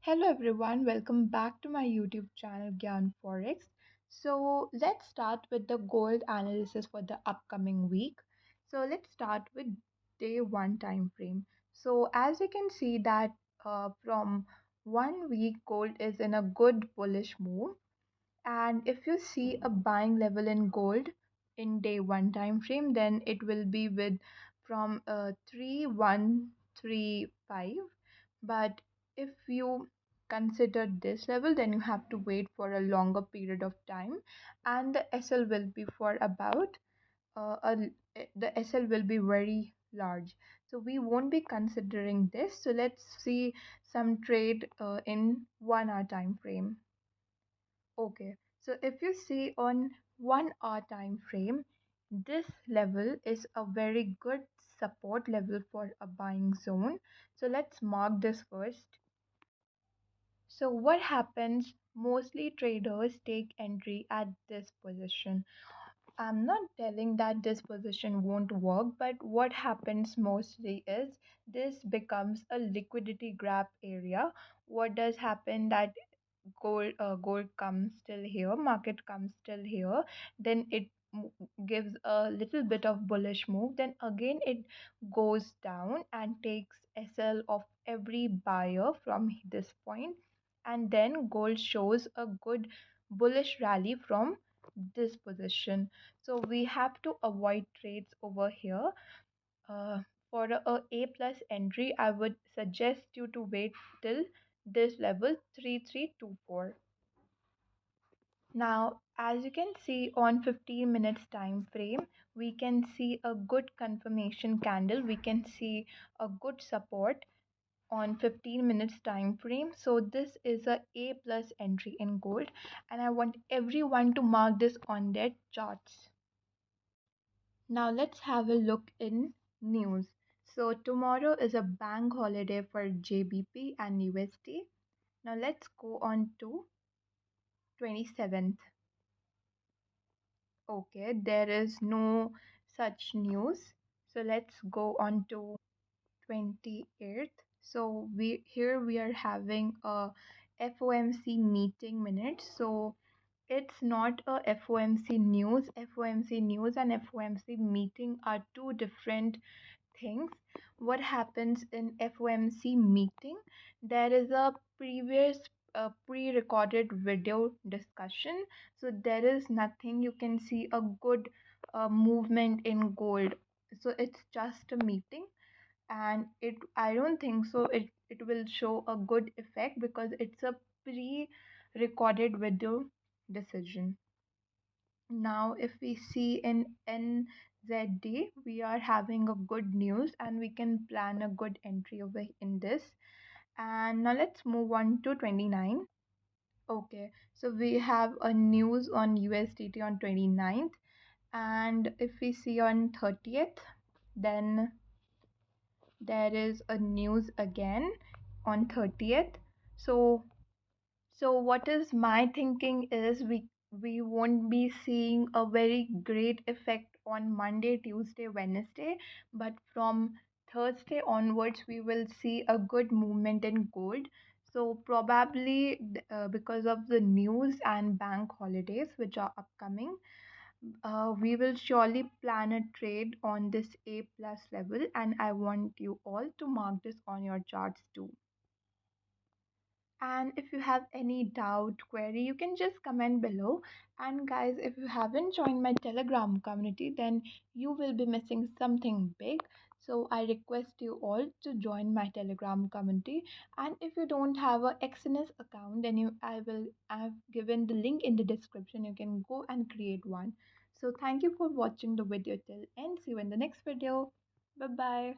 Hello everyone, welcome back to my YouTube channel Gyanforexx. So let's start with the gold analysis for the upcoming week. So let's start with day one time frame. So as you can see that from 1 week gold is in a good bullish move, and if you see a buying level in gold in day one time frame, then it will be with from 3135. But if you consider this level, then you have to wait for a longer period of time, and the SL will be for about the SL will be very large. So we won't be considering this. So let's see some trade in 1 hour time frame. Okay, so if you see on 1 hour time frame, this level is a very good support level for a buying zone. So let's mark this first. So what happens? Mostly traders take entry at this position. I'm not telling that this position won't work, but what happens mostly is this becomes a liquidity grab area. What does happen that gold comes still here, market comes still here, then it gives a little bit of bullish move, then again it goes down and takes SL of every buyer from this point, and then gold shows a good bullish rally from this position. So we have to avoid trades over here. uh, for a plus entry, I would suggest you to wait till this level 3324. Now, as you can see on 15 minutes time frame, we can see a good confirmation candle. We can see a good support on 15 minutes time frame. So this is a plus entry in gold, and I want everyone to mark this on their charts. Now let's have a look in news. So tomorrow is a bank holiday for JBP and USD. Now let's go on to 27th. Okay, there is no such news. So let's go on to 28th. So we are having a FOMC meeting minutes. So it's not a FOMC news. FOMC news and FOMC meeting are two different things. What happens in FOMC meeting? There is a previous pre-recorded video discussion. So there is nothing you can see a good movement in gold. So it's just a meeting, and it I don't think so it will show a good effect because it's a pre-recorded video decision. Now if we see in NZD, we are having a good news and we can plan a good entry over in this. And now let's move on to 29. Okay, so we have a news on USDT on 29th, and if we see on 30th, then there is a news again on 30th. So what is my thinking is we won't be seeing a very great effect on Monday, Tuesday, Wednesday, but from Thursday onwards we will see a good movement in gold. So probably because of the news and bank holidays which are upcoming, we will surely plan a trade on this A plus level, and I want you all to mark this on your charts too. And if you have any doubt, query, you can just comment below. And guys, if you haven't joined my Telegram community, then you will be missing something big. So I request you all to join my Telegram community. And if you don't have a XNS account, then I've given the link in the description. You can go and create one. So thank you for watching the video till end. See you in the next video. Bye bye.